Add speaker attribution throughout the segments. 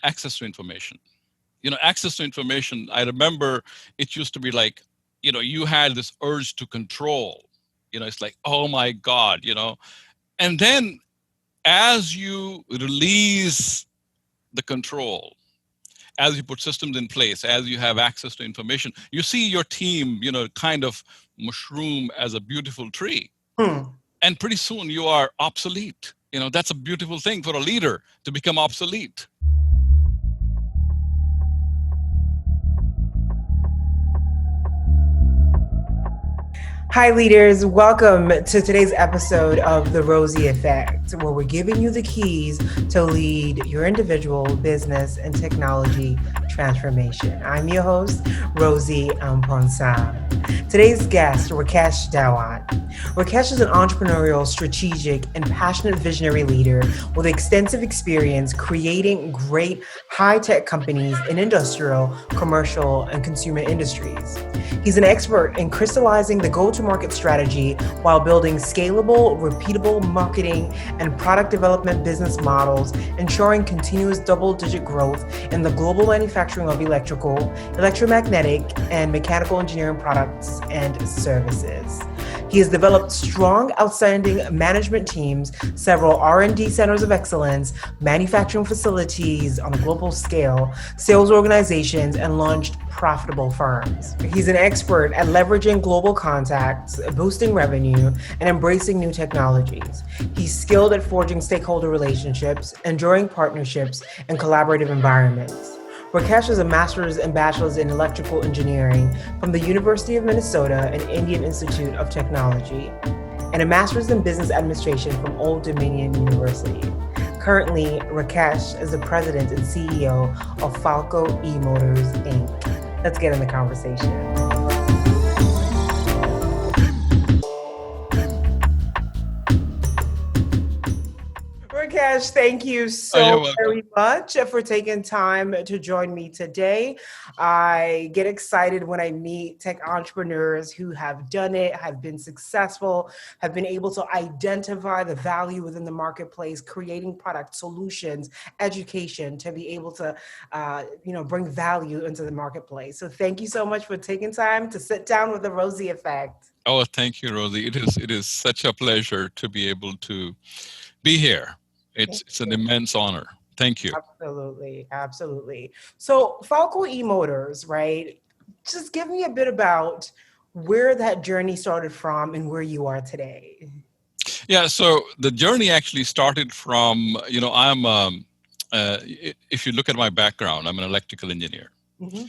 Speaker 1: access to information. Access to information, I remember it used to be like, you had this urge to control. It's like, oh my God, and then as you release the control, as you put systems in place, as you have access to information, you see your team, kind of mushroom as a beautiful tree.
Speaker 2: Hmm.
Speaker 1: And pretty soon you are obsolete. That's a beautiful thing for a leader to become obsolete.
Speaker 2: Hi, leaders. Welcome to today's episode of The Rozy Effect, where we're giving you the keys to lead your individual, business, and technology transformation. I'm your host, Rozy Ponsam. Today's guest, Rakesh Dhawan. Rakesh is an entrepreneurial, strategic, and passionate visionary leader with extensive experience creating great high tech companies in industrial, commercial, and consumer industries. He's an expert in crystallizing the go to market strategy while building scalable, repeatable marketing and product development business models, ensuring continuous double digit growth in the global manufacturing of electrical, electromagnetic, and mechanical engineering products and services. He has developed strong, outstanding management teams, several R&D centers of excellence, manufacturing facilities on a global scale, sales organizations, and launched profitable firms. He's an expert at leveraging global contacts, boosting revenue, and embracing new technologies. He's skilled at forging stakeholder relationships, enduring partnerships, and collaborative environments. Rakesh is a master's and bachelor's in electrical engineering from the University of Minnesota and Indian Institute of Technology, and a master's in business administration from Old Dominion University. Currently, Rakesh is the president and CEO of Falco E-Motors, Inc. Let's get in the conversation. Rakesh, thank you
Speaker 1: Oh,
Speaker 2: so
Speaker 1: you're welcome.
Speaker 2: very much for taking time to join me today. I get excited when I meet tech entrepreneurs who have done it, have been successful, have been able to identify the value within the marketplace, creating product solutions, education to be able to, bring value into the marketplace. So thank you so much for taking time to sit down with the Rozy Effect.
Speaker 1: Oh, thank you, Rosie. It is such a pleasure to be able to be here. It's an immense honor. Thank you.
Speaker 2: Absolutely, absolutely. So Falco E-Motors, right? Just give me a bit about where that journey started from and where you are today.
Speaker 1: Yeah, so the journey actually started from, if you look at my background, I'm an electrical engineer.
Speaker 2: Hmm. Hmm.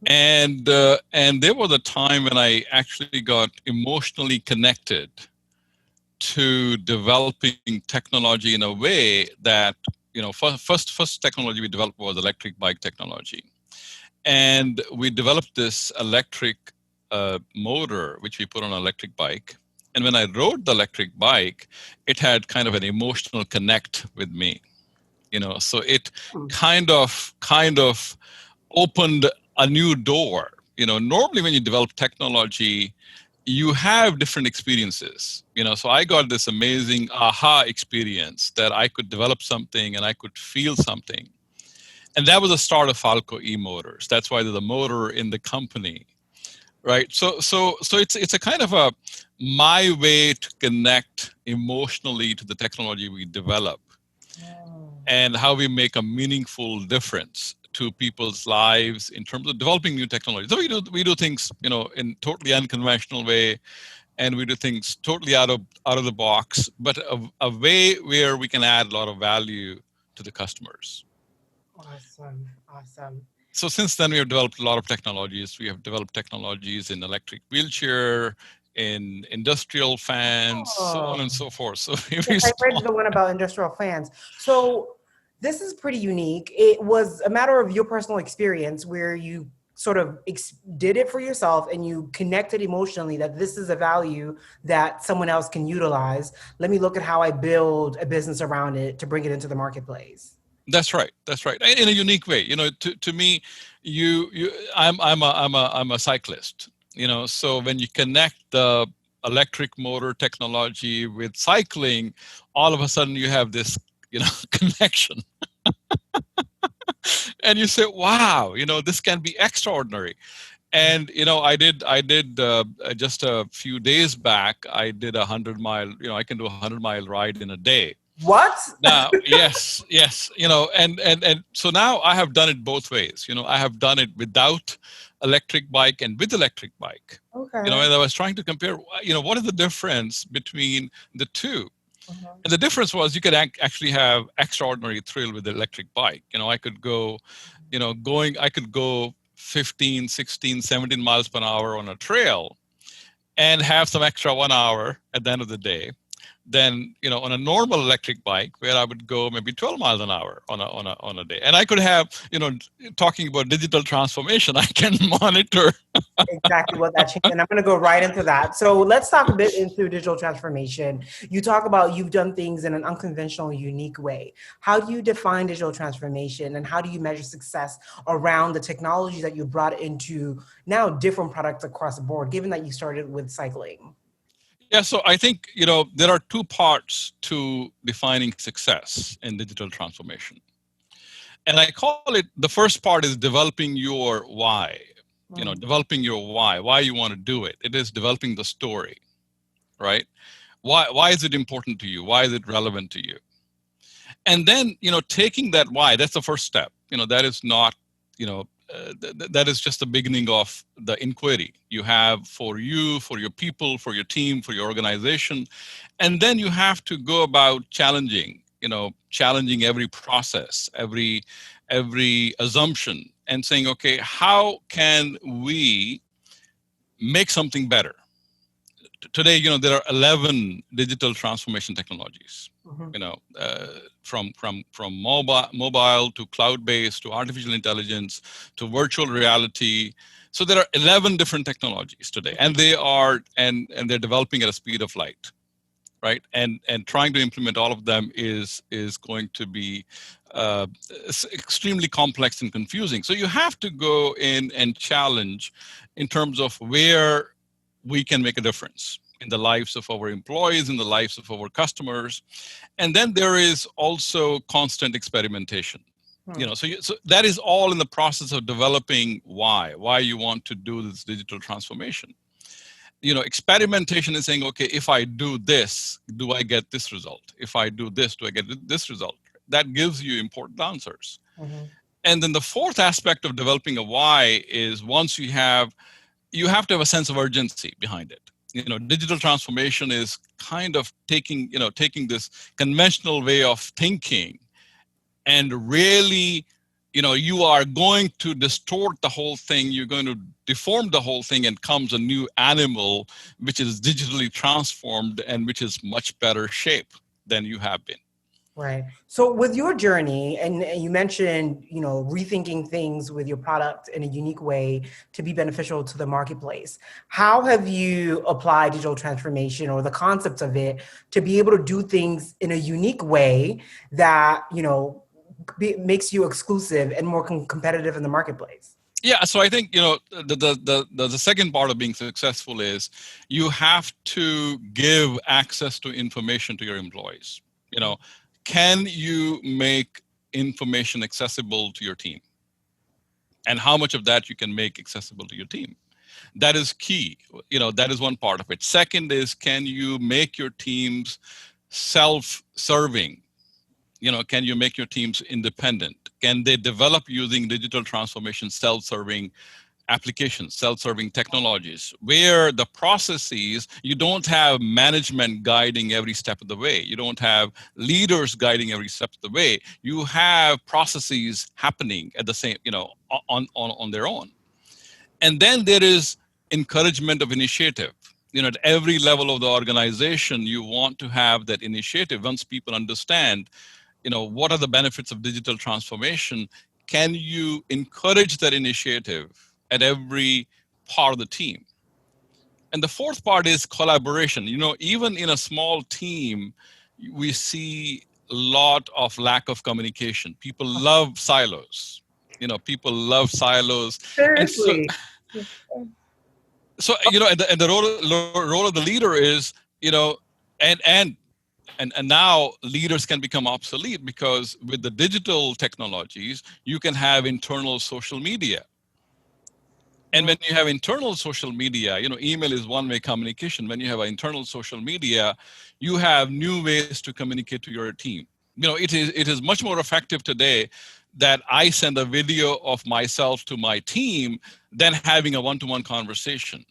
Speaker 1: And there was a time when I actually got emotionally connected to developing technology in a way that, first technology we developed was electric bike technology. And we developed this electric motor, which we put on an electric bike. And when I rode the electric bike, it had kind of an emotional connect with me. So it kind of opened a new door. Normally when you develop technology, you have different experiences. So I got this amazing aha experience that I could develop something and I could feel something. And that was the start of Falco e-motors. That's why there's a motor in the company, right? So it's a kind of a my way to connect emotionally to the technology we develop and how we make a meaningful difference to people's lives in terms of developing new technology. So we do things, in totally unconventional way, and we do things totally out of the box, but a way where we can add a lot of value to the customers.
Speaker 2: Awesome, awesome.
Speaker 1: So since then, we have developed a lot of technologies. We have developed technologies in electric wheelchair, in industrial fans, so on
Speaker 2: Oh,
Speaker 1: and so forth. So
Speaker 2: yes,
Speaker 1: we
Speaker 2: I read
Speaker 1: start.
Speaker 2: the one about industrial fans. So this is pretty unique. It was a matter of your personal experience where you sort of did it for yourself and you connected emotionally that this is a value that someone else can utilize. Let me look at how I build a business around it to bring it into the marketplace.
Speaker 1: That's right. That's right. In a unique way. To me, I'm a cyclist. So when you connect the electric motor technology with cycling, all of a sudden you have this, connection. and you say, wow, this can be extraordinary. And I did just a few days back, I did 100 mile, I can do 100-mile ride in a day.
Speaker 2: What?
Speaker 1: Now, yes, yes, and so now I have done it both ways. I have done it without electric bike and with electric bike.
Speaker 2: Okay.
Speaker 1: And I was trying to compare, what is the difference between the two?
Speaker 2: Mhm.
Speaker 1: And the difference was you could actually have extraordinary thrill with the electric bike. I could go, I could go 15, 16, 17 miles per hour on a trail and have some extra 1 hour at the end of the day than on a normal electric bike where I would go maybe 12 miles an hour on a day. And I could have, talking about digital transformation, I can monitor.
Speaker 2: Exactly what that changed. And I'm going to go right into that. So let's talk a bit into digital transformation. You talk about you've done things in an unconventional, unique way. How do you define digital transformation and how do you measure success around the technology that you brought into now different products across the board, given that you started with cycling?
Speaker 1: Yeah, so I think, there are two parts to defining success in digital transformation. And I call it, the first part is developing your why. Developing your why you want to do it. It is developing the story, right? Why is it important to you? Why is it relevant to you? And then, taking that why, that's the first step. That is not, that is just the beginning of the inquiry you have for you, for your people, for your team, for your organization. And then you have to go about challenging every process, every assumption, and saying, okay, how can we make something better? Today, there are 11 digital transformation technologies.
Speaker 2: Mhm.
Speaker 1: From mobile to cloud-based to artificial intelligence to virtual reality. So there are 11 different technologies today, and they're developing at a speed of light, right? And trying to implement all of them is going to be extremely complex and confusing. So you have to go in and challenge in terms of where we can make a difference in the lives of our employees, in the lives of our customers. And then there is also constant experimentation.
Speaker 2: Mhm.
Speaker 1: So that is all in the process of developing why you want to do this digital transformation. Experimentation is saying, okay, if I do this, do I get this result? If I do this, do I get this result? That gives you important answers.
Speaker 2: Mhm.
Speaker 1: And then the fourth aspect of developing a why is once you have to have a sense of urgency behind it. Digital transformation is kind of taking this conventional way of thinking and really, you are going to distort the whole thing. You're going to deform the whole thing, and comes a new animal which is digitally transformed and which is much better shape than you have been.
Speaker 2: Right. So with your journey, and you mentioned, rethinking things with your product in a unique way to be beneficial to the marketplace. How have you applied digital transformation or the concepts of it to be able to do things in a unique way that, makes you exclusive and more competitive in the marketplace?
Speaker 1: Yeah, so I think the second part of being successful is you have to give access to information to your employees. Can you make information accessible to your team, and how much of that you can make accessible to your team? That is key. That is one part of it. Second is, can you make your teams self-serving? Can you make your teams independent? Can they develop using digital transformation self-serving applications, self-serving technologies, where the processes, you don't have management guiding every step of the way. You don't have leaders guiding every step of the way. You have processes happening at the same, on their own. And then there is encouragement of initiative. At every level of the organization, you want to have that initiative. Once people understand, what are the benefits of digital transformation, can you encourage that initiative at every part of the team? And the fourth part is collaboration. Even in a small team, we see a lot of lack of communication. People love silos. People love silos. And so,
Speaker 2: Seriously.
Speaker 1: and the role of the leader is, and And now leaders can become obsolete because with the digital technologies, you can have internal social media. And when you have internal social media, email is one-way communication. When you have an internal social media, you have new ways to communicate to your team. It is much more effective today that I send a video of myself to my team than having a one-to-one conversation.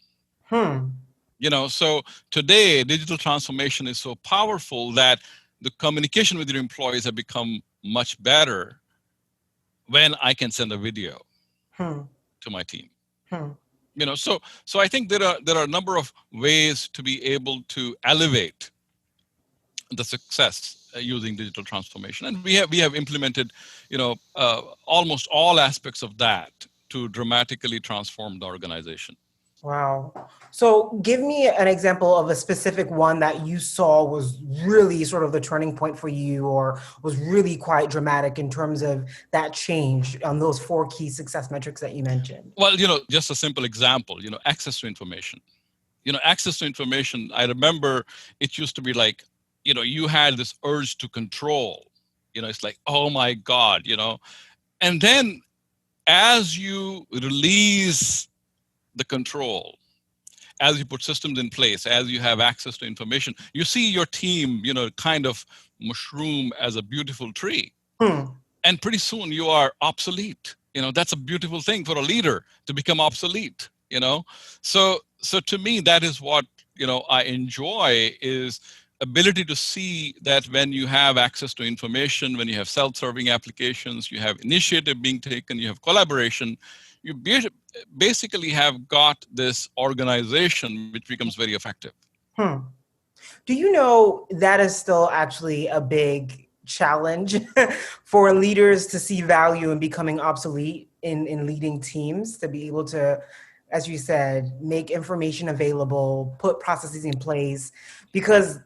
Speaker 2: Hmm.
Speaker 1: So today digital transformation is so powerful that the communication with your employees have become much better when I can send a video
Speaker 2: Hmm.
Speaker 1: to my team.
Speaker 2: Hmm.
Speaker 1: So I think there are a number of ways to be able to elevate the success using digital transformation, and we have implemented almost all aspects of that to dramatically transform the organization.
Speaker 2: Wow. So give me an example of a specific one that you saw was really sort of the turning point for you or was really quite dramatic in terms of that change on those four key success metrics that you mentioned.
Speaker 1: Well, just a simple example, access to information. Access to information, I remember it used to be like, you had this urge to control. It's like, oh my God, and then as you release the control, as you put systems in place, as you have access to information, you see your team, kind of mushroom as a beautiful tree.
Speaker 2: Hmm.
Speaker 1: And pretty soon you are obsolete. That's a beautiful thing for a leader to become obsolete. So to me, that is what I enjoy is ability to see that when you have access to information, when you have self-serving applications, you have initiative being taken, you have collaboration, you basically have got this organization which becomes very effective.
Speaker 2: Hmm. Do you know that is still actually a big challenge for leaders to see value in becoming obsolete in leading teams, to be able to, as you said, make information available, put processes in place? Because,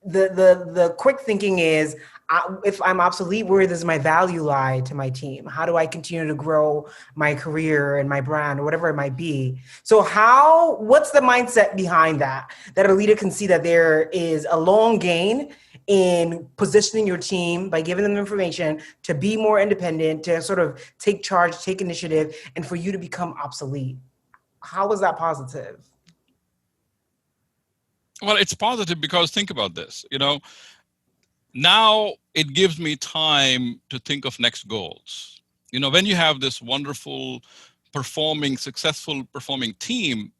Speaker 2: the quick thinking is, if I'm obsolete, where does my value lie to my team? How do I continue to grow my career and my brand or whatever it might be? So what's the mindset behind that a leader can see that there is a long gain in positioning your team by giving them information to be more independent, to sort of take charge, take initiative, and for you to become obsolete? How is that positive?
Speaker 1: Well, it's positive because think about this. Now it gives me time to think of next goals. When you have this wonderful successful performing team,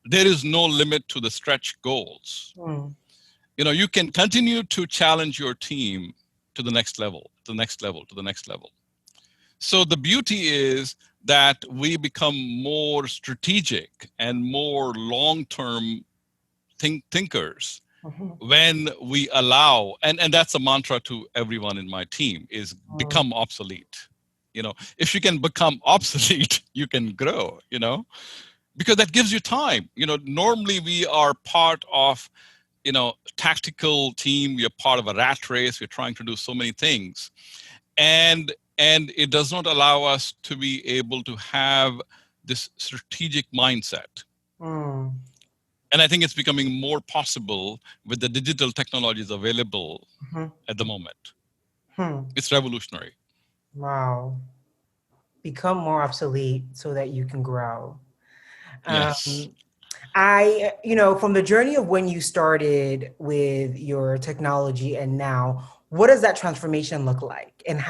Speaker 1: there is no limit to the stretch goals.
Speaker 2: Hmm.
Speaker 1: You can continue to challenge your team to the next level, to the next level, to the next level. So the beauty is that we become more strategic and more long-term thinkers
Speaker 2: Mhm.
Speaker 1: when we allow, and that's a mantra to everyone in my team, is
Speaker 2: Mm.
Speaker 1: become obsolete. If you can become obsolete, you can grow, because that gives you time. Normally we are part of, tactical team, we are part of a rat race, we're trying to do so many things. And it does not allow us to be able to have this strategic mindset.
Speaker 2: Mm.
Speaker 1: And I think it's becoming more possible with the digital technologies available
Speaker 2: Mhm.
Speaker 1: at the moment.
Speaker 2: Hmm.
Speaker 1: It's revolutionary.
Speaker 2: Wow. Become more obsolete so that you can grow.
Speaker 1: Yes.
Speaker 2: Um, from the journey of when you started with your technology and now, what does that transformation look like? And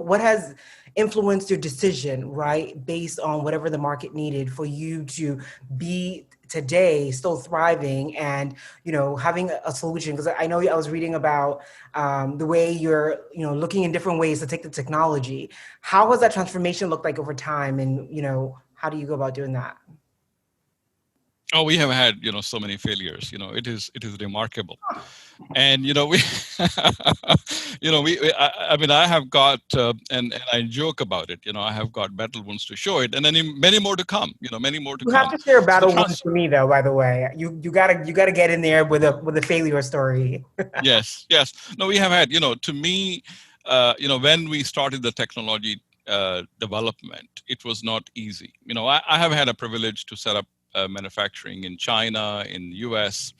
Speaker 2: what has influenced your decision, right? Based on whatever the market needed for you to be today still thriving and, having a solution. Because I know I was reading about the way you're, looking in different ways to take the technology. How has that transformation looked like over time? And, how do you go about doing that?
Speaker 1: Oh, we have had, so many failures. It is remarkable. And we I mean, I have got and I joke about it. I have got battle wounds to show it, and then many more to come. Many more to
Speaker 2: You have
Speaker 1: come.
Speaker 2: to share a
Speaker 1: So the
Speaker 2: battle one for me though, by the way. You gotta get in there with a failure story.
Speaker 1: Yes, yes. No, we have had, to me, when we started the technology development, it was not easy. I have had a privilege to set up manufacturing in China, in US,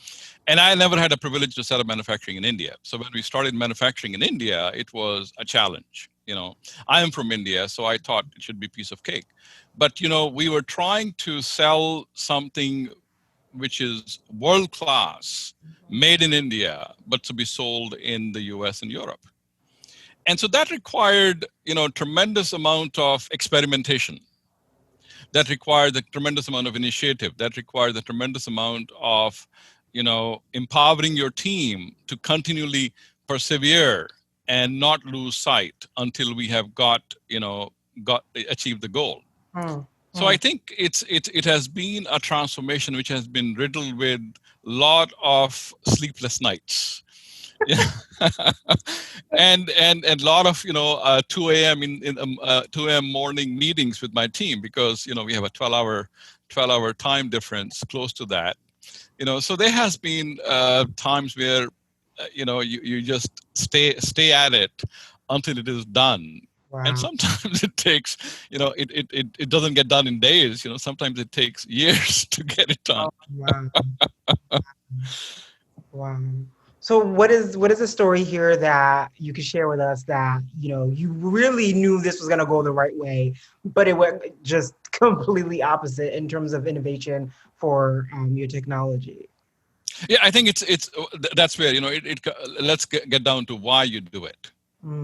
Speaker 1: and I never had a privilege to set up manufacturing in India. So when we started manufacturing in India, it was a challenge. I am from India, so I thought it should be a piece of cake. But we were trying to sell something which is world class, made in India, but to be sold in the US and Europe. And so that required, tremendous amount of experimentation. That required a tremendous amount of initiative. That required a tremendous amount of, empowering your team to continually persevere and not lose sight until we have got achieved the goal.
Speaker 2: Mm,
Speaker 1: So I
Speaker 2: mm.
Speaker 1: think it has been a transformation which has been riddled with a lot of sleepless nights. Yeah. and a lot of 2 a.m. in 2 a.m. morning meetings with my team, because we have a 12-hour time difference, close to that. So there has been times where you just stay at it until it is done. And
Speaker 2: Wow.
Speaker 1: sometimes it takes, it doesn't get done in days. Sometimes it takes years to get it done.
Speaker 2: Oh, wow. Wow. So what is the story here that you could share with us that, you really knew this was going to go the right way, but it went just completely opposite in terms of innovation for your technology?
Speaker 1: Yeah, I think that's where let's get down to why you do it.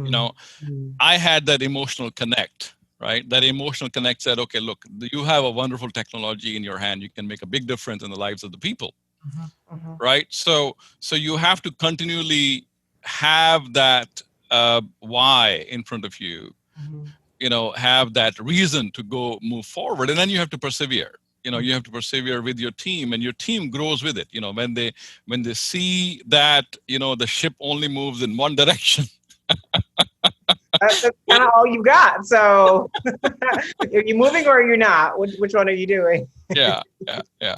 Speaker 1: you
Speaker 2: Mm,
Speaker 1: know
Speaker 2: mm,
Speaker 1: I had that emotional connect, right? That emotional connect said, okay, look, you have a wonderful technology in your hand. You can make a big difference in the lives of the people,
Speaker 2: mhm, mhm,
Speaker 1: right? So you have to continually have that why in front of you,
Speaker 2: mhm,
Speaker 1: have that reason to go move forward, and then you have to persevere.
Speaker 2: mhm.
Speaker 1: You have to persevere with your team, and your team grows with it. When they see that the ship only moves in one direction.
Speaker 2: That's kind of all you got. So are you moving or are you not? Which one are you doing?
Speaker 1: Yeah, yeah, yeah.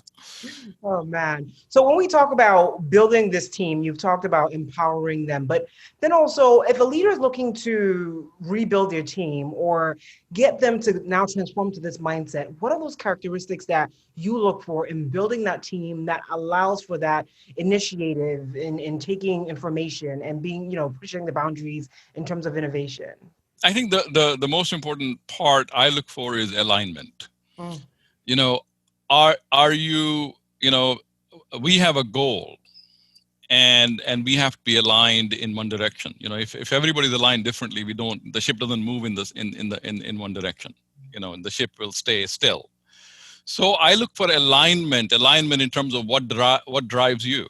Speaker 2: Oh man. So when we talk about building this team, you've talked about empowering them, but then also if a leader is looking to rebuild their team or get them to now transform to this mindset, what are those characteristics that you look for in building that team that allows for that initiative in taking information and being, pushing the boundaries in terms of innovation?
Speaker 1: I think the most important part I look for is alignment.
Speaker 2: Mm,
Speaker 1: You know, are you you know we have a goal, and we have to be aligned in one direction. If everybody's aligned differently, the ship doesn't move in one direction. And the ship will stay still. So I look for alignment in terms of what drives you.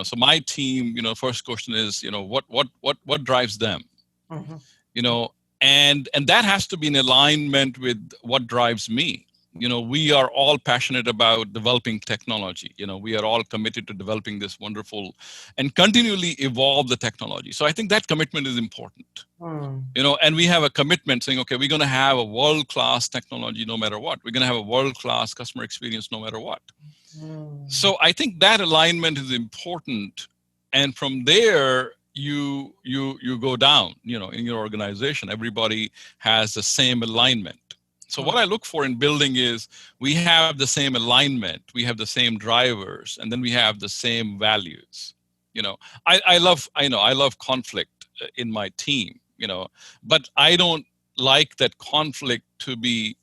Speaker 1: So my team, first question is, what drives them.
Speaker 2: mhm,
Speaker 1: you know and that has to be in alignment with what drives me. We are all passionate about developing technology. We are all committed to developing this wonderful and continually evolve the technology. So I think that commitment is important.
Speaker 2: mm,
Speaker 1: And we have a commitment saying, okay, we're going to have a world class technology no matter what. We're going to have a world class customer experience no matter what.
Speaker 2: mm,
Speaker 1: So I think that alignment is important, and from there you go down. In your organization, everybody has the same alignment. So
Speaker 2: mm,
Speaker 1: what I look for in building is we have the same alignment, we have the same drivers, and then we have the same values. You know, I love conflict in my team. But I don't like that conflict to be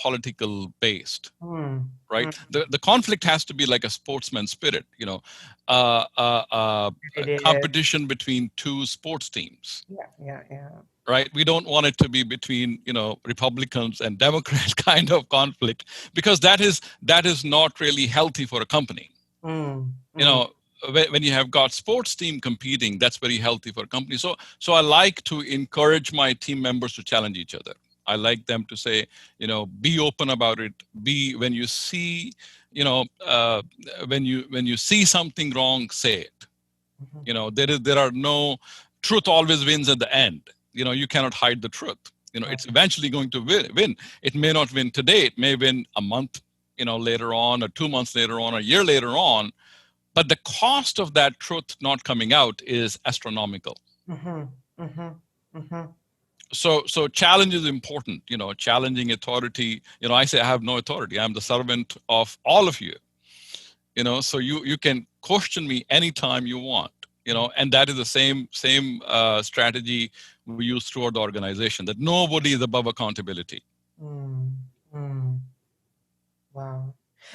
Speaker 1: political based,
Speaker 2: mm,
Speaker 1: right?
Speaker 2: mm.
Speaker 1: The conflict has to be like a sportsman spirit, a
Speaker 2: It is.
Speaker 1: competition between two sports teams,
Speaker 2: Yeah, yeah, yeah.
Speaker 1: right? We don't want it to be between, Republicans and Democrats kind of conflict, because that is not really healthy for a company.
Speaker 2: Mm,
Speaker 1: You
Speaker 2: mm,
Speaker 1: know, when you have got sports team competing, that's very healthy for a company. So I like to encourage my team members to challenge each other. I like them to say, be open about it. Be When you see, when you see something wrong, say it.
Speaker 2: mhm,
Speaker 1: There are no, truth always wins at the end. You cannot hide the truth.
Speaker 2: right.
Speaker 1: It's eventually going to win. It may not win today. It may win a month, later on, or 2 months later on, a year later on. But the cost of that truth not coming out is astronomical.
Speaker 2: Mhm, mhm, mhm.
Speaker 1: So challenge is important. Challenging authority. I say I have no authority. I'm the servant of all of you. So you can question me anytime you want. And that is the same strategy we use throughout the organization, that nobody is above accountability.
Speaker 2: Mm, mm. Wow.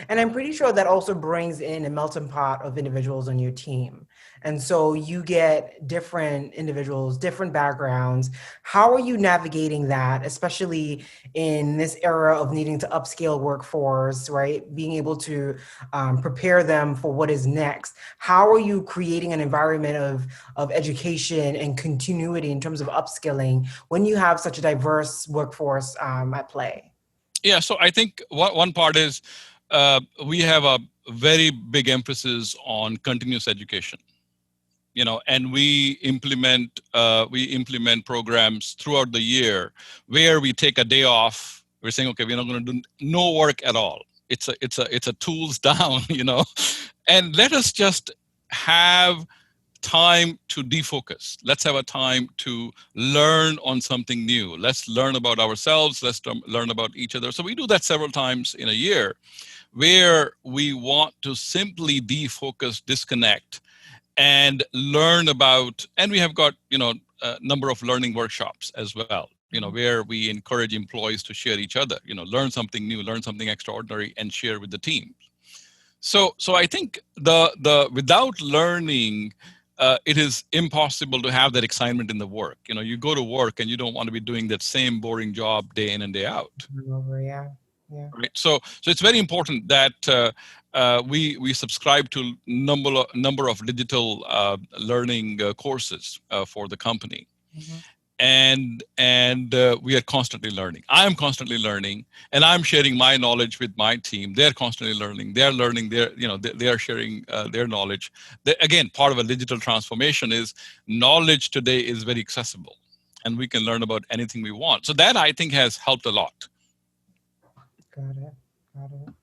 Speaker 2: And I'm pretty sure that also brings in a melting pot of individuals on your team. And so you get different individuals, different backgrounds. How are you navigating that, especially in this era of needing to upscale workforce, right? Being able to prepare them for what is next. How are you creating an environment of education and continuity in terms of upskilling when you have such a diverse workforce at play?
Speaker 1: Yeah, so I think one part is we have a very big emphasis on continuous education. And we implement programs throughout the year where we take a day off. We're saying, okay, we're not going to do no work at all. It's a tools down. And let us just have time to defocus. Let's have a time to learn on something new. Let's learn about ourselves. Let's learn about each other. So we do that several times in a year, where we want to simply defocus, disconnect, and learn about. And we have got a number of learning workshops as well, where we encourage employees to share each other, learn something new, learn something extraordinary, and share with the team. So I think the without learning, it is impossible to have that excitement in the work. You go to work and you don't want to be doing that same boring job day in and day out.
Speaker 2: Over, yeah, yeah.
Speaker 1: Right. So it's very important that we subscribe to number of digital learning courses for the company.
Speaker 2: Mm-hmm.
Speaker 1: And we are constantly learning. I am constantly learning, and I'm sharing my knowledge with my team. They're constantly learning. They're learning. They are sharing their knowledge. Again, part of a digital transformation is knowledge today is very accessible, and we can learn about anything we want. So that, I think, has helped a lot.
Speaker 2: Got it. Got it.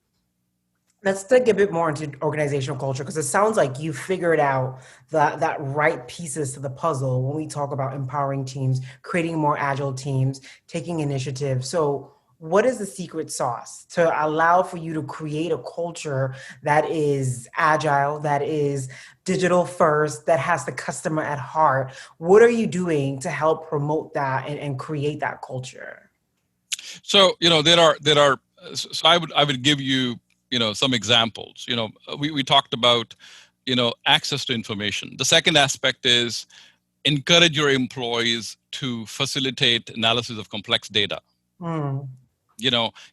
Speaker 2: Let's dig a bit more into organizational culture, because it sounds like you figured out that right pieces to the puzzle when we talk about empowering teams, creating more agile teams, taking initiative. So what is the secret sauce to allow for you to create a culture that is agile, that is digital first, that has the customer at heart? What are you doing to help promote that and create that culture?
Speaker 1: So there are. So I would give you some examples. We talked about access to information. The second aspect is encourage your employees to facilitate analysis of complex data.
Speaker 2: Mm.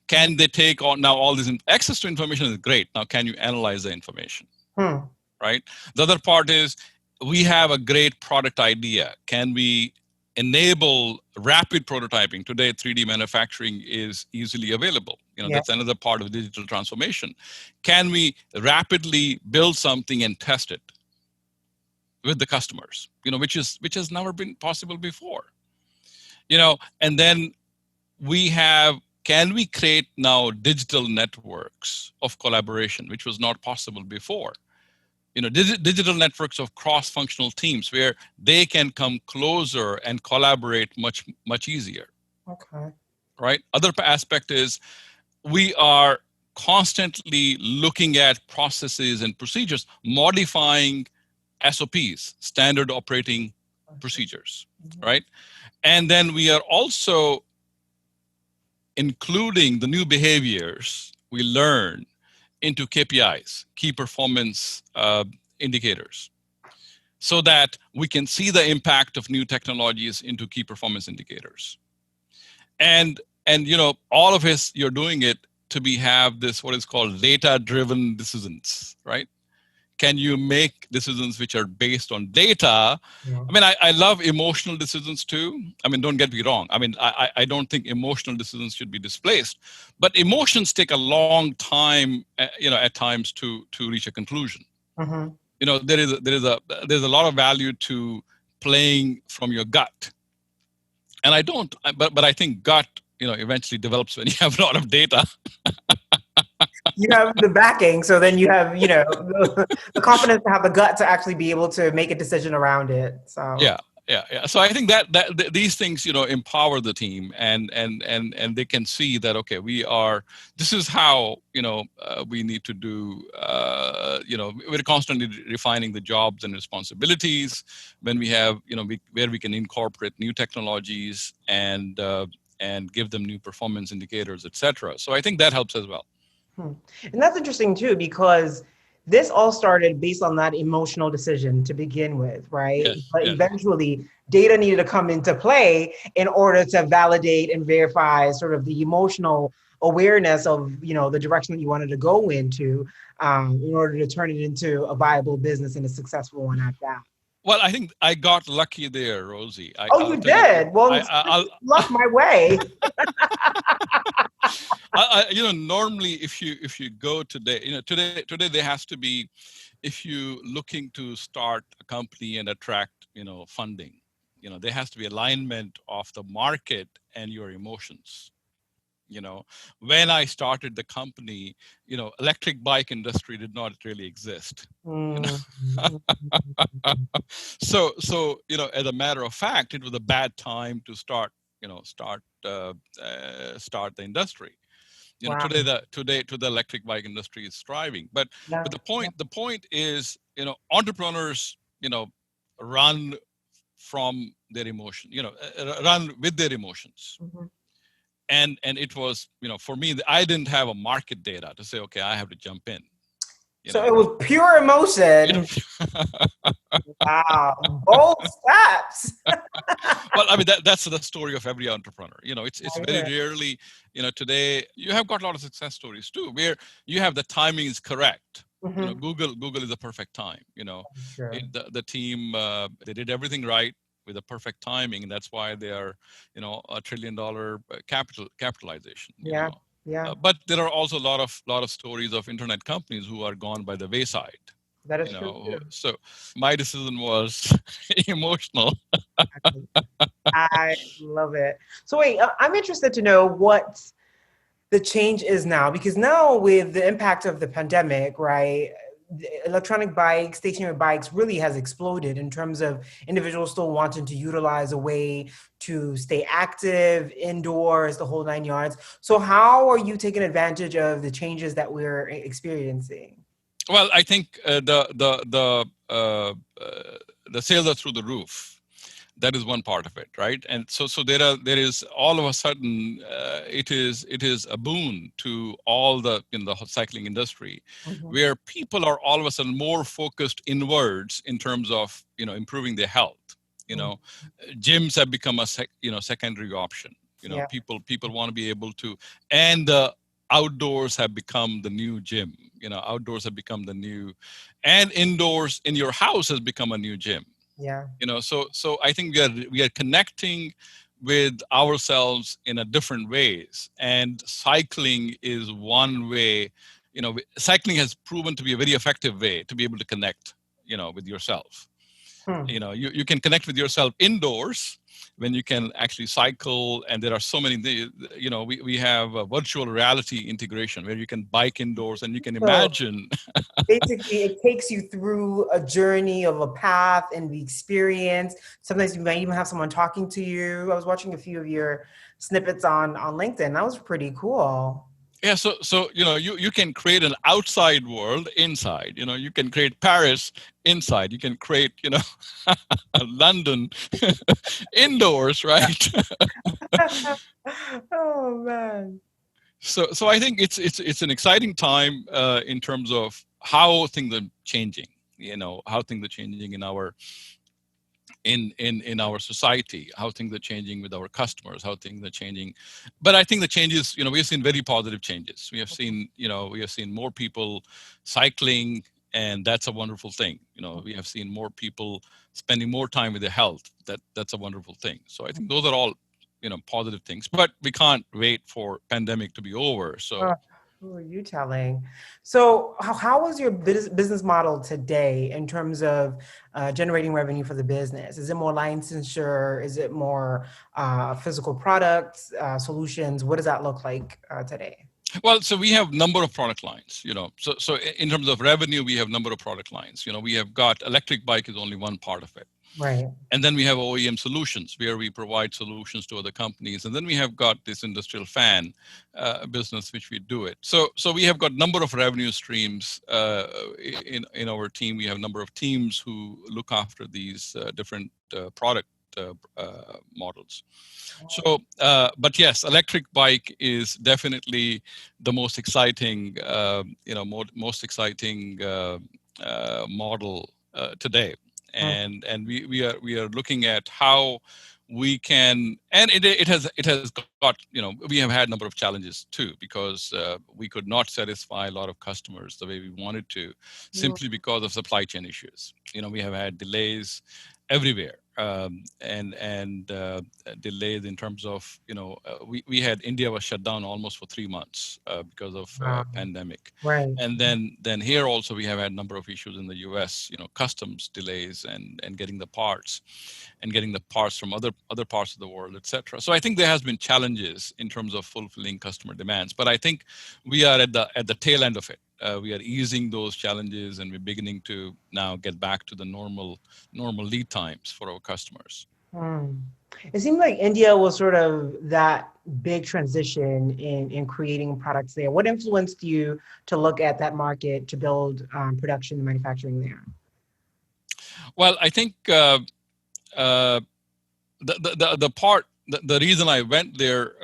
Speaker 1: Can they take on now all this access to information is great. Now, can you analyze the information?
Speaker 2: Hmm.
Speaker 1: Right. The other part is we have a great product idea. Can we enable rapid prototyping? Today, 3D manufacturing is easily available.
Speaker 2: Yeah.
Speaker 1: That's another part of digital transformation. Can we rapidly build something and test it with the customers? Which has never been possible before. And then can we create now digital networks of collaboration, which was not possible before? Digital networks of cross-functional teams where they can come closer and collaborate much easier.
Speaker 2: Okay.
Speaker 1: Right. Other aspect is we are constantly looking at processes and procedures, modifying SOPs, standard operating procedures.
Speaker 2: Mm-hmm.
Speaker 1: Right. And then we are also including the new behaviors we learn into KPIs, key performance indicators, so that we can see the impact of new technologies into key performance indicators. And all of us, you're doing it to have this what is called data-driven decisions, right? Can you make decisions which are based on data?
Speaker 2: Yeah.
Speaker 1: I mean, I love emotional decisions too. I mean, don't get me wrong. I mean, I don't think emotional decisions should be displaced, but emotions take a long time, at times to reach a conclusion.
Speaker 2: Mm-hmm.
Speaker 1: There's a lot of value to playing from your gut, and but I think gut, eventually develops when you have a lot of data.
Speaker 2: You have the backing, so then you have, the confidence to have the gut to actually be able to make a decision around it. So
Speaker 1: Yeah, Yeah. So I think that these things, empower the team, and they can see that, okay, this is how, we need to do. We're constantly refining the jobs and responsibilities when we have, where we can incorporate new technologies and give them new performance indicators, etc. So I think that helps as well.
Speaker 2: Hmm. And that's interesting too, because this all started based on that emotional decision to begin with, right?
Speaker 1: Yes.
Speaker 2: But
Speaker 1: Yes.
Speaker 2: eventually, data needed to come into play in order to validate and verify sort of the emotional awareness of, the direction that you wanted to go into, in order to turn it into a viable business and a successful one at that.
Speaker 1: Well, I think I got lucky there, Rosie.
Speaker 2: Oh,
Speaker 1: I'll
Speaker 2: you
Speaker 1: tell you.
Speaker 2: did? Well,
Speaker 1: I'll
Speaker 2: luck my way.
Speaker 1: normally if you go today, today there has to be, if you looking to start a company and attract, funding, there has to be alignment of the market and your emotions. you know when I started the company, electric bike industry did not really exist. you know
Speaker 2: Mm,
Speaker 1: as a matter of fact, it was a bad time to start the industry.
Speaker 2: wow.
Speaker 1: Today the electric bike industry is thriving, but
Speaker 2: Yeah.
Speaker 1: the point is, entrepreneurs, run from their emotion, run with their emotions.
Speaker 2: Mhm.
Speaker 1: And it was, for me, I didn't have a market data to say, okay, I have to jump in. you
Speaker 2: So
Speaker 1: know
Speaker 2: it was pure
Speaker 1: you know
Speaker 2: emotion. Wow. Bold steps.
Speaker 1: well, I mean, that's the story of every entrepreneur. It's
Speaker 2: I
Speaker 1: very
Speaker 2: hear
Speaker 1: rarely, today you have got a lot of success stories too, where you have the timing is correct.
Speaker 2: it. Mhm.
Speaker 1: Google is the perfect time.
Speaker 2: Sure.
Speaker 1: The team, they did everything right with the perfect timing, and that's why they are, $1 trillion capitalization.
Speaker 2: Yeah. Yeah.
Speaker 1: But there are also a lot of stories of internet companies who are gone by the wayside.
Speaker 2: That is true too.
Speaker 1: So my decision was emotional.
Speaker 2: I love it. So wait, I'm interested to know what the change is now, because now with the impact of the pandemic, right, the electronic bikes, stationary bikes really has exploded in terms of individuals still wanting to utilize a way to stay active indoors, the whole 9 yards. So how are you taking advantage of the changes that we're experiencing?
Speaker 1: Well, I think the sales are through the roof. That is one part of it, right? And so there is all of a sudden, it is a boon to all the in the cycling industry,
Speaker 2: Mhm.
Speaker 1: where people are all of a sudden more focused inwards in terms of, improving their health. You
Speaker 2: Mhm.
Speaker 1: know, gyms have become a secondary option.
Speaker 2: Yeah.
Speaker 1: People want to be able to, and the outdoors have become the new gym. Outdoors have become the new, and indoors in your house has become a new gym.
Speaker 2: Yeah.
Speaker 1: So I think we are connecting with ourselves in a different ways, and cycling is one way. Cycling has proven to be a very effective way to be able to connect, with yourself.
Speaker 2: Hmm.
Speaker 1: You can connect with yourself indoors when you can actually cycle, and there are so many we have a virtual reality integration where you can bike indoors and you can
Speaker 2: So
Speaker 1: imagine.
Speaker 2: basically, it takes you through a journey of a path and the experience. Sometimes you might even have someone talking to you. I was watching a few of your snippets on LinkedIn. That was pretty cool.
Speaker 1: Yeah, so you can create an outside world inside. You can create Paris inside. You can create, London indoors, right?
Speaker 2: Oh man.
Speaker 1: So I think it's an exciting time, in terms of how things are changing. How things are changing in our society, how things are changing with our customers, how things are changing. But I think the changes, we've seen very positive changes. We have seen more people cycling, and that's a wonderful thing. We have seen more people spending more time with their health. That's a wonderful thing. So I think those are all, positive things. But we can't wait for pandemic to be over. So
Speaker 2: Who are you telling? So, how is your business model today in terms of generating revenue for the business? Is it more licensure? Is it more physical products, solutions? What does that look like today?
Speaker 1: well, so we have number of product lines. So in terms of revenue, we have number of product lines. We have got electric bike is only one part of it.
Speaker 2: Right.
Speaker 1: And then we have OEM solutions where we provide solutions to other companies. And then we have got this industrial fan business, which we do it. So we have got number of revenue streams in our team. We have a number of teams who look after these different product models. So, but yes, electric bike is definitely the most exciting, most exciting model today, and we are looking at how we can, and it has got, we have had a number of challenges too, because we could not satisfy a lot of customers the way we wanted to, simply because of supply chain issues. We have had delays everywhere, and delays in terms of, we had India was shut down almost for 3 months because of
Speaker 2: Wow.
Speaker 1: pandemic.
Speaker 2: Right.
Speaker 1: And then here also we have had a number of issues in the US, customs delays, and getting the parts from other parts of the world, etc. So I think there has been challenges in terms of fulfilling customer demands, but I think we are at the tail end of it. We are easing those challenges, and we're beginning to now get back to the normal lead times for our customers.
Speaker 2: Mm. It seemed like India was sort of that big transition in creating products there. What influenced you to look at that market to build production and manufacturing there?
Speaker 1: Well, I think uh, the reason I went there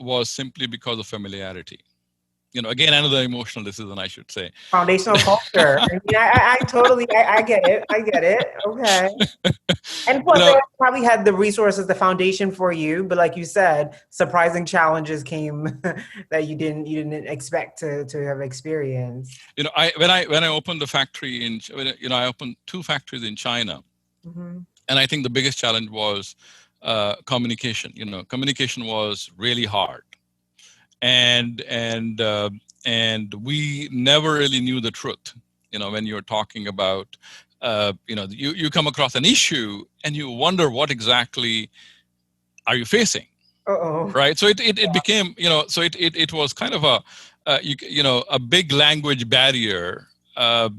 Speaker 1: was simply because of familiarity. Again, another emotional decision, I should say.
Speaker 2: Foundational culture. I mean, I totally, I get it. I get it. Okay. And
Speaker 1: you
Speaker 2: plus, they
Speaker 1: know,
Speaker 2: probably had the resources, the foundation for you. But like you said, surprising challenges came that you didn't expect to have experienced.
Speaker 1: when I opened the factory I opened two factories in China,
Speaker 2: Hmm.
Speaker 1: and I think the biggest challenge was communication. Communication was really hard, and we never really knew the truth. When you're talking about, you come across an issue and you wonder what exactly are you facing,
Speaker 2: Uh-oh.
Speaker 1: right? So it became, so it was kind of a big language barrier, uh,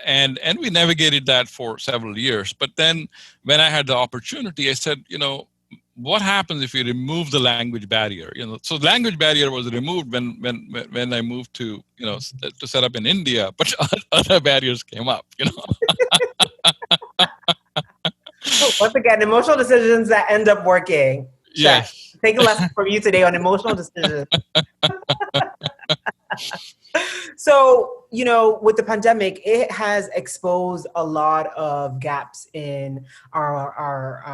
Speaker 1: and we navigated that for several years. But then when I had the opportunity, I said, what happens if you remove the language barrier? So the language barrier was removed when I moved to, to set up in India, but other barriers came up.
Speaker 2: Once again, emotional decisions that end up working. Check.
Speaker 1: Yes.
Speaker 2: Take a lesson from you today on emotional decisions. So, with the pandemic, it has exposed a lot of gaps in our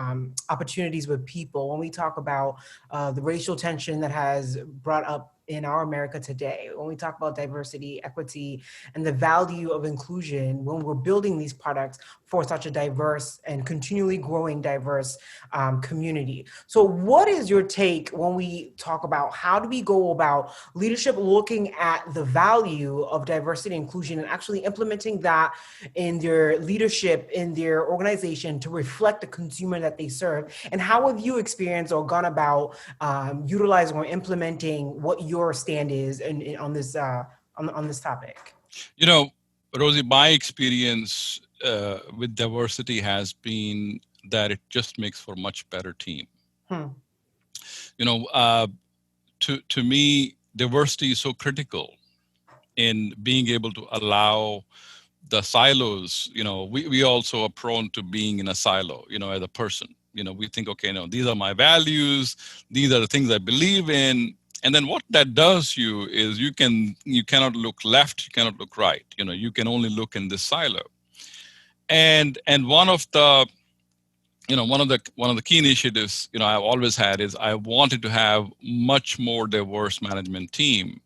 Speaker 2: opportunities with people. When we talk about the racial tension that has brought up in our America today, when we talk about diversity, equity, and the value of inclusion, when we're building these products for such a diverse and continually growing diverse community. So what is your take when we talk about how do we go about leadership looking at the value of diversity and inclusion and actually implementing that in their leadership, in their organization to reflect the consumer that they serve? And how have you experienced or gone about utilizing or implementing what your stand is on this on this topic?
Speaker 1: Rosie, my experience with diversity has been that it just makes for a much better team.
Speaker 2: Hmm.
Speaker 1: You know, uh, to me, diversity is so critical in being able to allow the silos. We also are prone to being in a silo, as a person. We think, okay, no, these are my values, these are the things I believe in. And then what that does you is you cannot look left, you cannot look right. You can only look in this silo. And one of the key initiatives I've always had is I wanted to have much more diverse management team,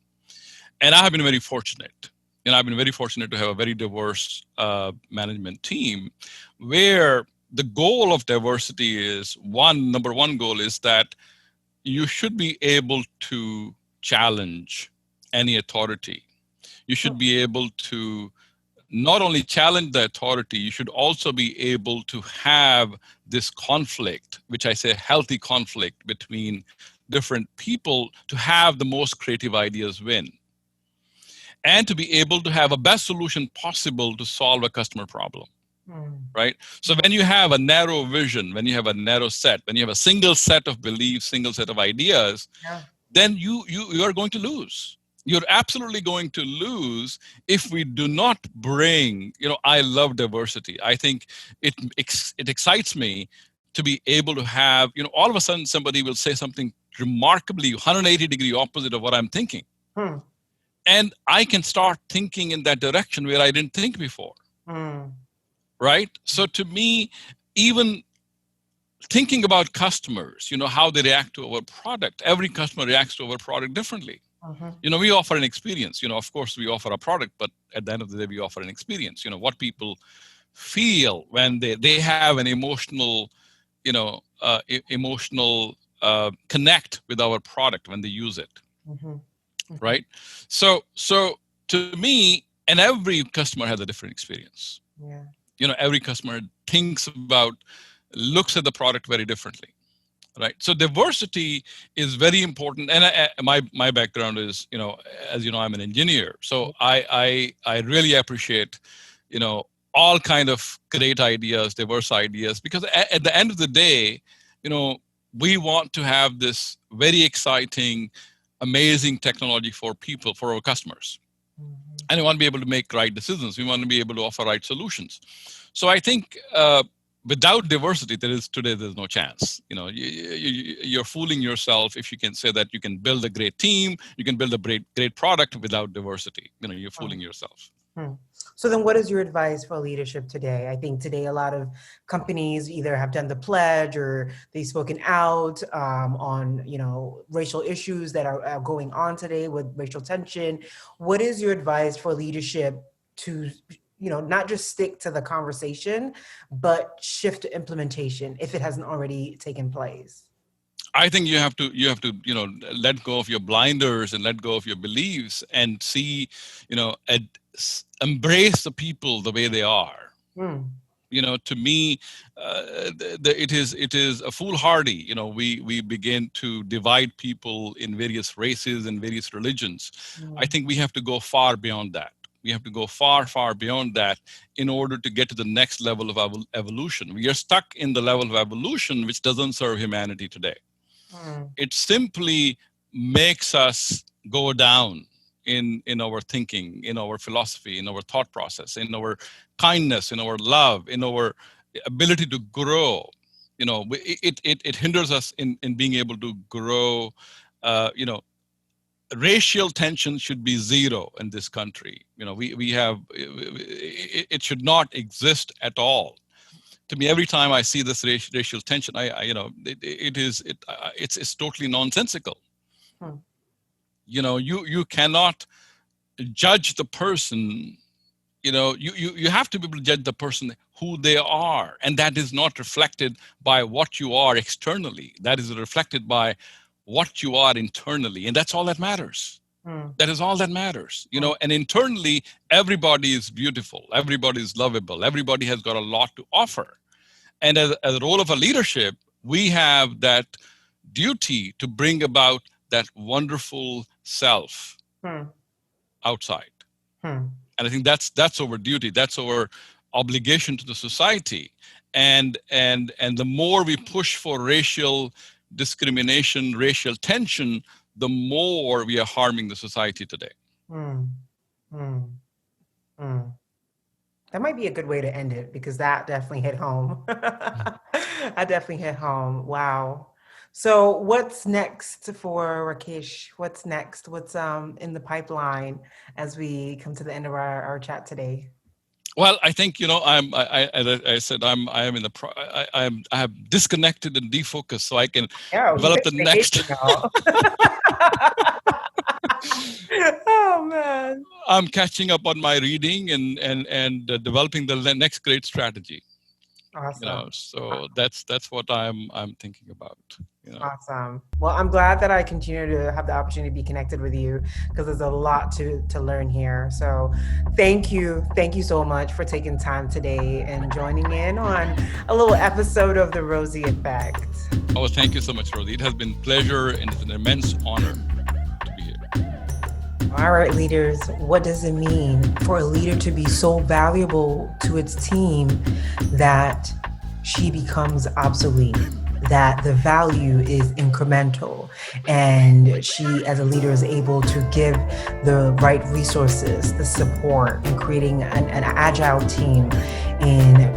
Speaker 1: and I have been very fortunate. I've been very fortunate to have a very diverse management team, where the goal of diversity is number one goal is that you should be able to challenge any authority. You should be able to not only challenge the authority, you should also be able to have this conflict, which I say healthy conflict between different people, to have the most creative ideas win, and to be able to have a best solution possible to solve a customer problem.
Speaker 2: Mm.
Speaker 1: right? So when you have a narrow vision, when you have a narrow set, when you have a single set of beliefs, single set of ideas,
Speaker 2: Yeah.
Speaker 1: then you are going to lose. You're absolutely going to lose if we do not bring. I love diversity. I think it excites me to be able to have. All of a sudden somebody will say something remarkably 180-degree opposite of what I'm thinking,
Speaker 2: Hmm.
Speaker 1: and I can start thinking in that direction where I didn't think before.
Speaker 2: Hmm.
Speaker 1: Right? So to me, even thinking about customers, how they react to our product, every customer reacts to our product differently.
Speaker 2: Mhm.
Speaker 1: We offer an experience. Of course we offer a product, but at the end of the day we offer an experience. What people feel when they have an emotional, emotional connect with our product when they use it.
Speaker 2: Mhm. Mhm.
Speaker 1: Right? So to me, and every customer has a different experience.
Speaker 2: Yeah.
Speaker 1: Every customer thinks about, looks at the product very differently, right? So diversity is very important. And my background is, as you know, I'm an engineer, so I really appreciate, you know all kind of great ideas, diverse ideas, because at the end of the day, we want to have this very exciting, amazing technology for people, for our customers,
Speaker 2: Mhm.
Speaker 1: and we want to be able to make right decisions. We want to be able to offer right solutions. So I think, without diversity, there's no chance. You're fooling yourself if you can say that you can build a great team, you can build a great product without diversity. You're fooling yourself.
Speaker 2: Hmm. So then what is your advice for leadership today? I think today a lot of companies either have done the pledge or they've spoken out on, racial issues that are going on today with racial tension. What is your advice for leadership to, not just stick to the conversation, but shift to implementation if it hasn't already taken place?
Speaker 1: I think you have to let go of your blinders and let go of your beliefs and see, embrace the people the way they are.
Speaker 2: Hmm.
Speaker 1: To me, it is a foolhardy. We begin to divide people in various races and various religions. I
Speaker 2: Hmm.
Speaker 1: think we have to go far beyond that. We have to go far beyond that in order to get to the next level of evolution. We are stuck in the level of evolution which doesn't serve humanity today.
Speaker 2: Hmm.
Speaker 1: It simply makes us go down in our thinking, in our philosophy, in our thought process, in our kindness, in our love, in our ability to grow. It hinders us in being able to grow. Racial tension should be zero in this country. We have, it should not exist at all. To me, every time I see this racial tension, it's totally nonsensical.
Speaker 2: Hmm.
Speaker 1: You cannot judge the person. You have to be able to judge the person who they are, and that is not reflected by what you are externally. That is reflected by what you are internally, and that's all that matters.
Speaker 2: Hmm.
Speaker 1: That is all that matters.
Speaker 2: Hmm.
Speaker 1: And internally, everybody is beautiful, everybody is lovable, everybody has got a lot to offer. And as a role of a leadership, we have that duty to bring about that wonderful self
Speaker 2: Hmm.
Speaker 1: outside.
Speaker 2: Hmm.
Speaker 1: And I think that's our duty. That's our obligation to the society. And the more we push for racial discrimination, racial tension, the more we are harming the society today.
Speaker 2: Hmm. Hmm. Hmm. That might be a good way to end it because that definitely hit home. I definitely hit home. Wow. So what's next for Rakesh? What's next? What's in the pipeline as we come to the end of our chat today?
Speaker 1: Well, I think as I said, I am in the I have disconnected and defocused, so I can
Speaker 2: Oh, he
Speaker 1: develop
Speaker 2: takes
Speaker 1: the next.
Speaker 2: vacation, y'all. Oh man.
Speaker 1: I'm catching up on my reading and developing the next great strategy.
Speaker 2: Awesome.
Speaker 1: So that's what I'm thinking about.
Speaker 2: Awesome. Well, I'm glad that I continue to have the opportunity to be connected with you because there's a lot to learn here. So thank you so much for taking time today and joining in on a little episode of the Rozy Effect.
Speaker 1: Oh, thank you so much, Rosie. It has been a pleasure and it's an immense honor to be here.
Speaker 2: All right, leaders, what does it mean for a leader to be so valuable to its team that she becomes obsolete? That the value is incremental and she, as a leader, is able to give the right resources, the support, and creating an agile team in,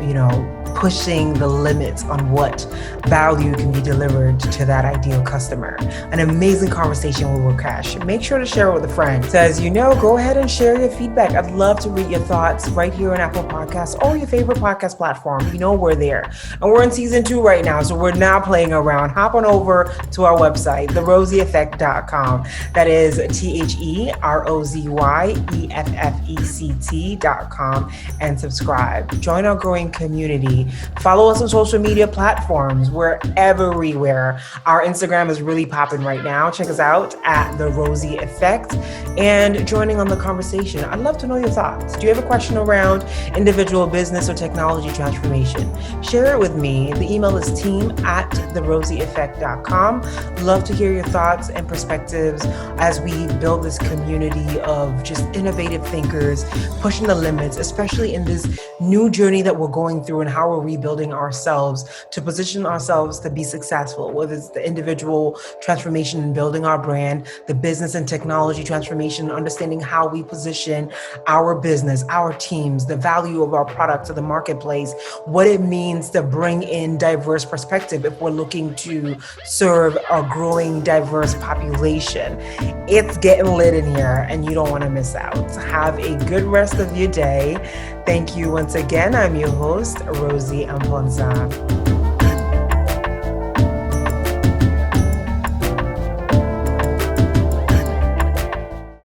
Speaker 2: pushing the limits on what value can be delivered to that ideal customer. An amazing conversation with Rakesh. Make sure to share it with a friend. So as you know, go ahead and share your feedback. I'd love to read your thoughts right here on Apple Podcasts or your favorite podcast platform. You know we're there. And we're in season 2 right now, so we're not playing around. Hop on over to our website, therozyeffect.com. That is TheRozyEffect.com, and subscribe. Join our growing community. Follow us on social media platforms. We're everywhere. Our Instagram is really popping right now. Check us out at The Rozy Effect and joining on the conversation. I'd love to know your thoughts. Do you have a question around individual business or technology transformation? Share it with me. The email is team@therozyeffect.com. Love to hear your thoughts and perspectives as we build this community of just innovative thinkers, pushing the limits, especially in this new journey that we're going through and how we're rebuilding ourselves to position ourselves to be successful, whether it's the individual transformation and building our brand, the business and technology transformation, understanding how we position our business, our teams, the value of our product to the marketplace, what it means to bring in diverse perspective if we're looking to serve a growing diverse population. It's getting lit in here and you don't want to miss out. Have a good rest of your day. Thank you once again. I'm your host, Rozy Amponza.